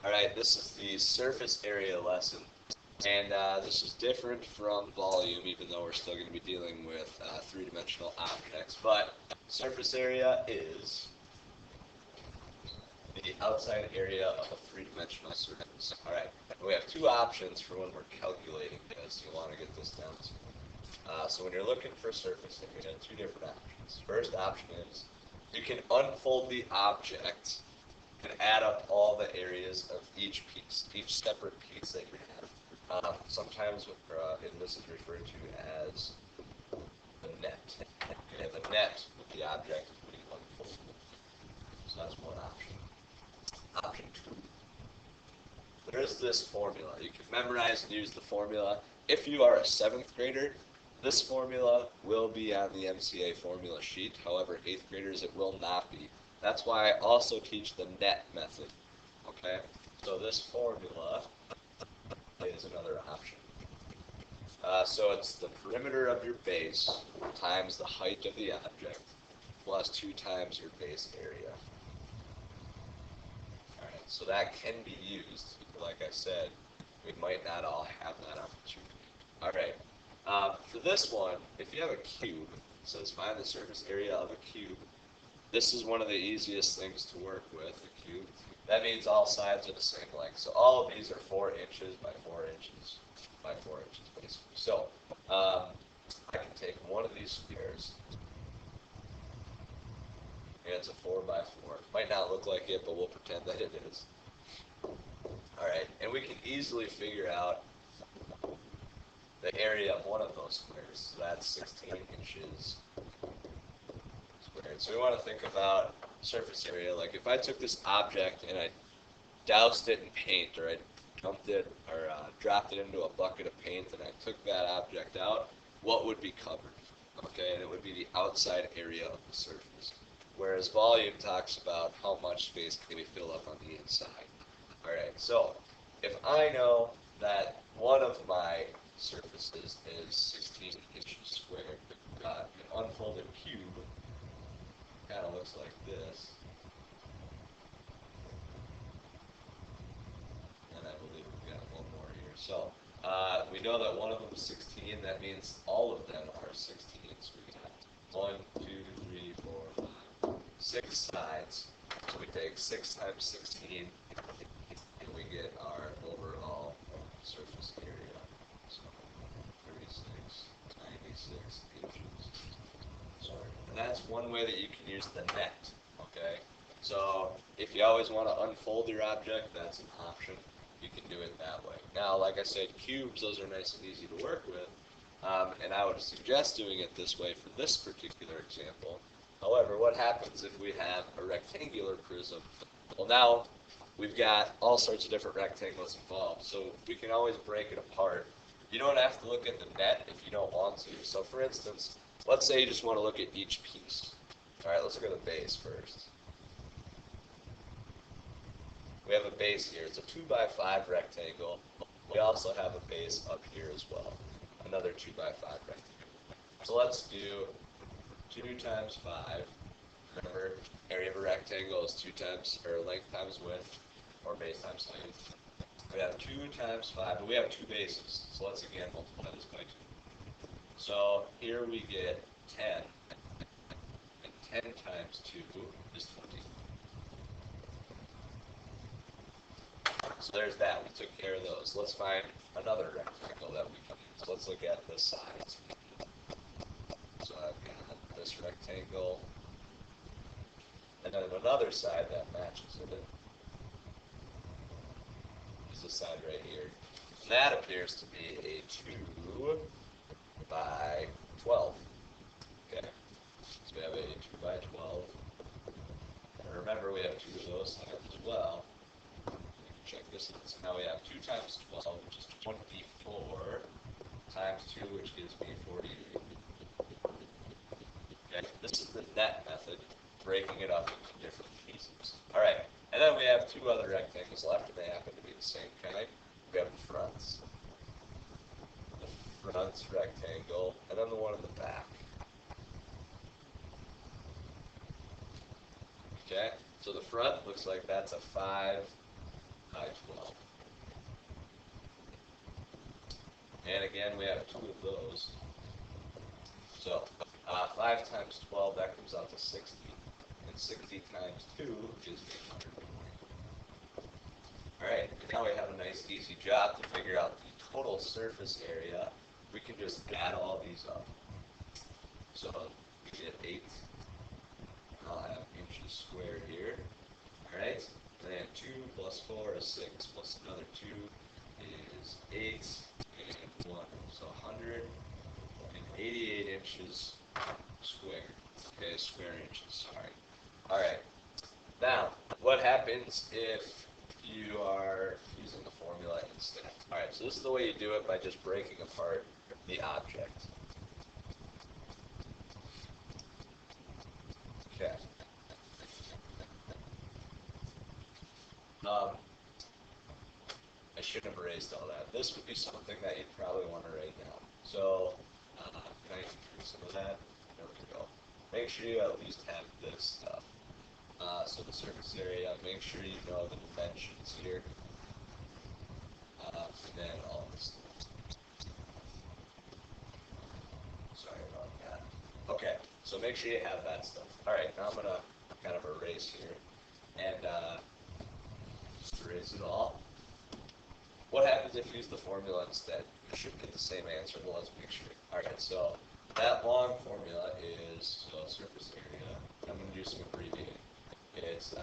Alright, this is the surface area lesson. And this is different from volume, even though we're still going to be dealing with three-dimensional objects. But surface area is the outside area of a three-dimensional surface. Alright, we have two options for when we're calculating this. You want to get this down to. So when you're looking for surface area, two different options. First option is you can unfold the object and add up all the areas of each piece, each separate piece that you have. Sometimes, and this is referred to as the net. Okay, the net with the object is being unfolded. So that's one option. Option two. There is this formula. You can memorize and use the formula. If you are a 7th grader, this formula will be on the MCA formula sheet. However, 8th graders, it will not be. That's why I also teach the net method. Okay? So this formula is another option. So it's the perimeter of your base times the height of the object plus 2 times your base area. Alright, so that can be used. Like I said, we might not all have that opportunity. Alright, for this one, if you have a cube, it says find the surface area of a cube. This is one of the easiest things to work with, a cube. That means all sides are the same length. So all of these are 4 inches by 4 inches by 4 inches, basically. So I can take one of these squares, and it's a 4 by 4. Might not look like it, but we'll pretend that it is. Alright, and we can easily figure out the area of one of those squares. So that's 16 inches squared. So we want to think about surface area. Like if I took this object and I doused it in paint, or I dumped it or dropped it into a bucket of paint and I took that object out, what would be covered? Okay, and it would be the outside area of the surface. Whereas volume talks about how much space can we fill up on the inside. Alright, so if I know that one of my surfaces is 16 inches squared, an unfolded cube kind of looks like this. And I believe we've got one more here. So we know that one of them is 16. That means all of them are 16. So we got 1, 2, 3, 4, 5, 6 sides. So we take 6 times 16, and we get our overall surface area. So 36, 96 inches. Sorry. And that's one way that you can use the net. Okay. So if you always want to unfold your object, that's an option. You can do it that way. Now, like I said, cubes, those are nice and easy to work with. And I would suggest doing it this way for this particular example. However, what happens if we have a rectangular prism? Well, now we've got all sorts of different rectangles involved. So we can always break it apart. You don't have to look at the net if you don't want to. So for instance, let's say you just want to look at each piece. All right, let's look at the base first. We have a base here. It's a 2 by 5 rectangle. We also have a base up here as well. Another 2 by 5 rectangle. So let's do 2 times 5. Remember, area of a rectangle is 2 times, or length times width, or base times height. We have 2 times 5, and we have 2 bases. So let's again multiply this by 2. So here we get 10. And 10 times 2 is 20. So there's that. We took care of those. Let's find another rectangle that we can use. Let's look at the sides. So I've got this rectangle, and then another side that matches it is the side right here. And that appears to be a 2 by 12. Okay. So we have a 2 by 12. And remember, we have 2 of those sides as well. Check this out. So now we have 2 times 12, which is 24, times 2, which gives me 48. Okay, this is the net method, breaking it up into different pieces. All right, and then we have 2 other rectangles left, and they happen to be the same kind. We have the fronts. The fronts rectangle, and then the one in the back. Okay, so the front looks like that's a 5 by 12. And again, we have two of those. So 5 times 12, that comes out to 60. And 60 times 2 is 820. All right, now we have a nice easy job to figure out the total surface area. We can just add all these up. So we get 8. I'll have inches squared here. All right, and then 2 plus 4 is 6, plus another 2 is 8, and 1. So 188 inches squared. Okay, square inches, sorry. All right, now what happens if you are using the formula instead? All right, so this is the way you do it, by just breaking apart the object. Okay. I shouldn't have erased all that. This would be something that you'd probably want to write down. So, can I include some of that? There we go. Make sure you at least have this stuff. So the surface area, make sure you know the dimensions here. And then all this stuff. Sorry about that. Okay, so make sure you have that stuff. All right, now I'm going to kind of erase here. And just erase it all. What happens if you use the formula instead? You should get the same answer, but let's make sure. All right, so that long formula is surface area. I'm going to do some abbreviating. It's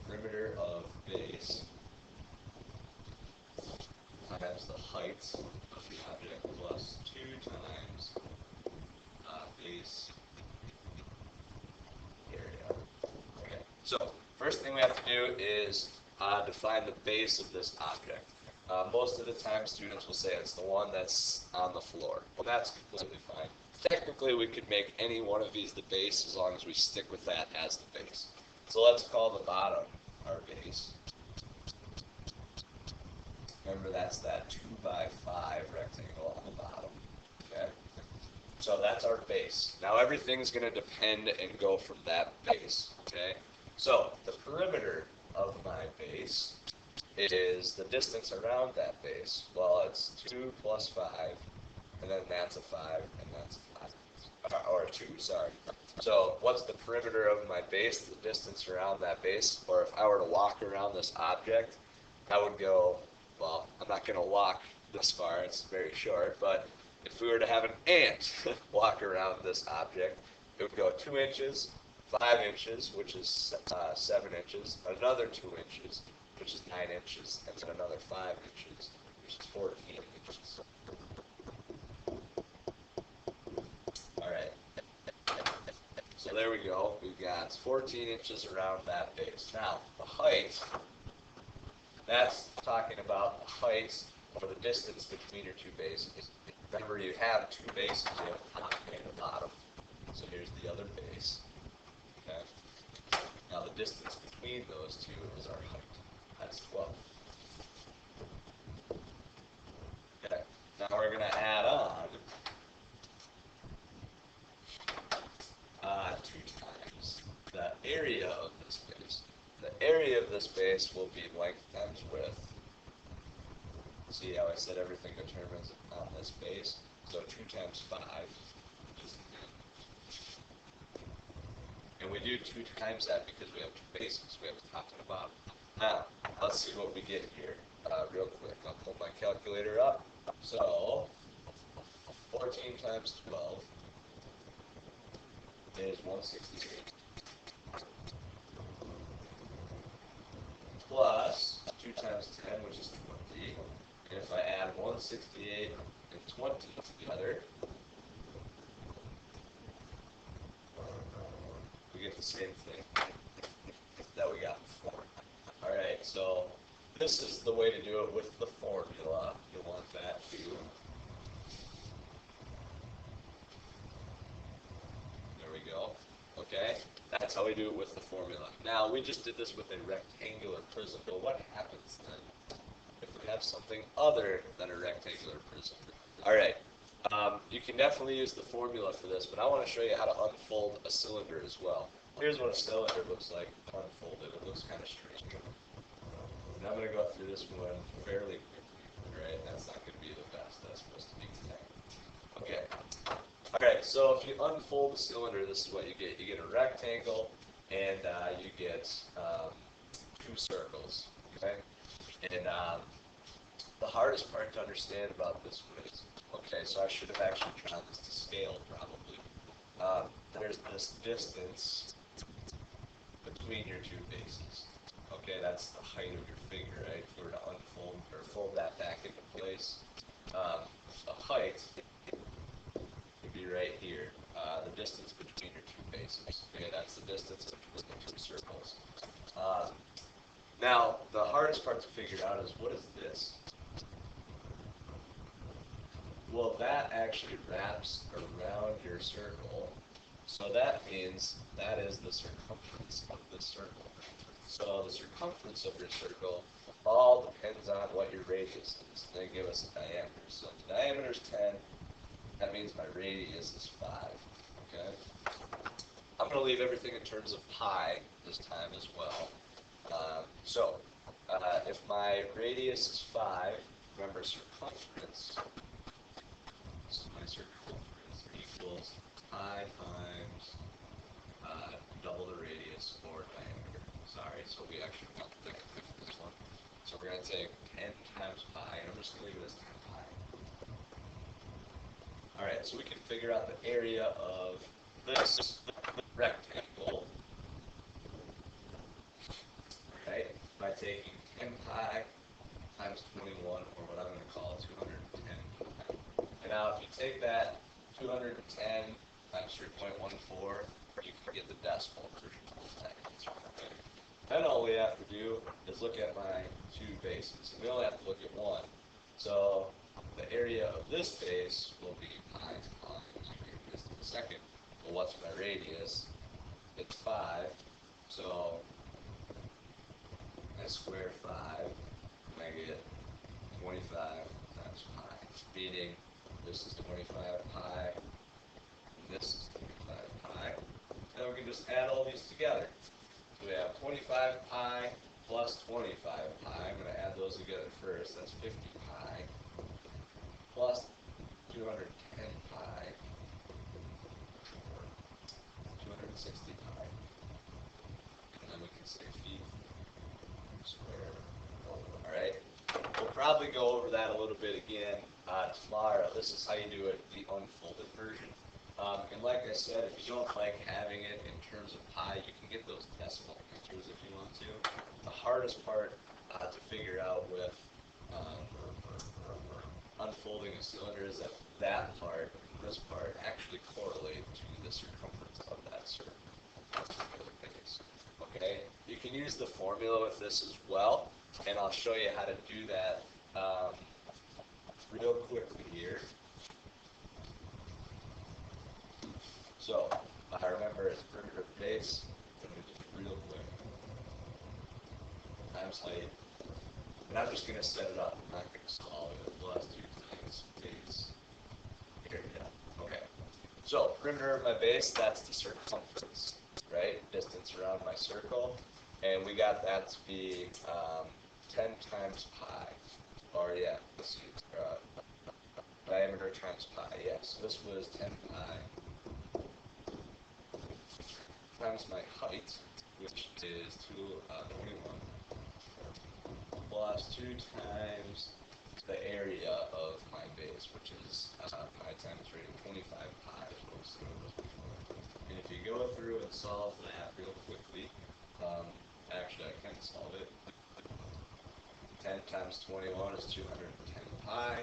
perimeter of base times the height of the object plus 2 times base area. Okay, so first thing we have to do is define the base of this object. Most of the time, students will say it's the one that's on the floor. Well, that's completely fine. Technically, we could make any one of these the base as long as we stick with that as the base. So let's call the bottom our base. Remember, that's that 2 by 5 rectangle on the bottom. Okay? So that's our base. Now everything's going to depend and go from that base. Okay? So the perimeter of my base is the distance around that base. Well, it's 2 plus 5, and then that's a 5, and that's a 5. Or 2, sorry. So what's the perimeter of my base, the distance around that base? Or if I were to walk around this object, I would go, well, I'm not going to walk this far, it's very short, but if we were to have an ant walk around this object, it would go 2 inches, 5 inches, which is 7 inches, another 2 inches, which is 9 inches, and then another 5 inches, which is 14 inches. Alright, so there we go. We've got 14 inches around that base. Now, the height, that's talking about the height or the distance between your two bases. Remember, you have two bases, you have a top and a bottom. So here's the other base. Okay. Now the distance between those two is our height. That's 12. Okay. Now we're going to add on 2 times the area of this base. The area of this base will be length times width. See how I said everything determines on this base? So 2 times 5, which is 10. And we do 2 times that because we have two bases. We have the top and the bottom. Now, let's see what we get here real quick. I'll pull my calculator up. So, 14 times 12 is 168. Plus 2 times 10, which is 20. And if I add 168 and 20 together, we get the same thing that we got before. Alright, so this is the way to do it with the formula. You want that too. There we go. Okay, that's how we do it with the formula. Now, we just did this with a rectangular prism, but what happens then if we have something other than a rectangular prism? Alright, you can definitely use the formula for this, but I want to show you how to unfold a cylinder as well. Here's what a cylinder looks like unfolded. It looks kind of strange. I'm going to go through this one fairly quickly, right? That's not going to be the best. That's supposed to be 10. Okay. All right, so if you unfold the cylinder, this is what you get. You get a rectangle, and you get two circles, okay? And the hardest part to understand about this one is, okay, so I should have actually drawn this to scale probably. There's this distance between your two bases. Okay, that's the height of your finger, right? If you were to unfold or fold that back into place, the height would be right here. The distance between your two bases. Okay, that's the distance between the two circles. Now, the hardest part to figure out is what is this? Well, that actually wraps around your circle. So that means that is the circumference of the circle. So the circumference of your circle all depends on what your radius is. They give us a diameter. So if the diameter is 10, that means my radius is 5. Okay? I'm going to leave everything in terms of pi this time as well. If my radius is 5, remember circumference, so my circumference equals pi times double the radius or diameter. Sorry, so we actually want to think of this one. So we're going to take 10 times pi, and I'm just going to leave it as 10 pi. All right, so we can figure out the area of this rectangle, right, by taking 10 pi times 21, or what I'm going to call 210 pi. And now if you take that 210 times 3.14, you can get the decimal version of that answer. Okay? Then all we have to do is look at my two bases. We only have to look at one. So the area of this base will be pi to pi. I'll get this in a second. Well, what's my radius? It's 5. So I square 5, and I get 25 times pi. Meaning this is 25 pi, and this is 25 pi. Then we can just add all these together. So we have 25 pi plus 25 pi. I'm going to add those together first. That's 50 pi plus 210 pi, 260 pi. And then we can say feet squared. All right. We'll probably go over that a little bit again tomorrow. This is how you do it, the unfolded version. And like I said, if you don't like having it in terms of pi, you can get those decimal answers if you want to. The hardest part to figure out with unfolding a cylinder is that that part, this part, actually correlate to the circumference of that circle. Okay, you can use the formula with this as well, and I'll show you how to do that real quickly here. So, I remember it's perimeter base, real quick, times height, and I'm just going to set it up. I'm not going to solve it. We'll have to do times base area. Okay, so perimeter of my base, that's the circumference, right? Distance around my circle, and we got that to be 10 times pi, or yeah, let's see, diameter times pi, yes. So this was 10 pi times my height, which is 21, plus 2 times the area of my base, which is pi times radius, 25 pi is what was before. And if you go through and solve that real quickly, actually I can solve it. 10 times 21 is 210 pi,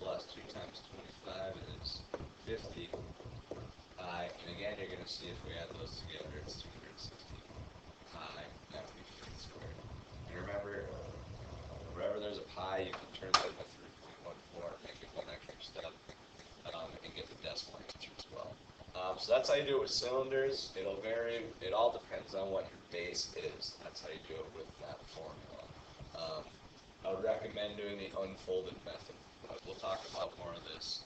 plus 2 times 25 is 50 pi, and again you're going to see if we add those together, it's 260 pi, that would be feet squared. And remember, wherever there's a pi, you can turn that into 3.14, make it one extra step, and get the decimal answer as well. So that's how you do it with cylinders. It'll vary. It all depends on what your base is. That's how you do it with that formula. I would recommend doing the unfolded method. We'll talk about more of this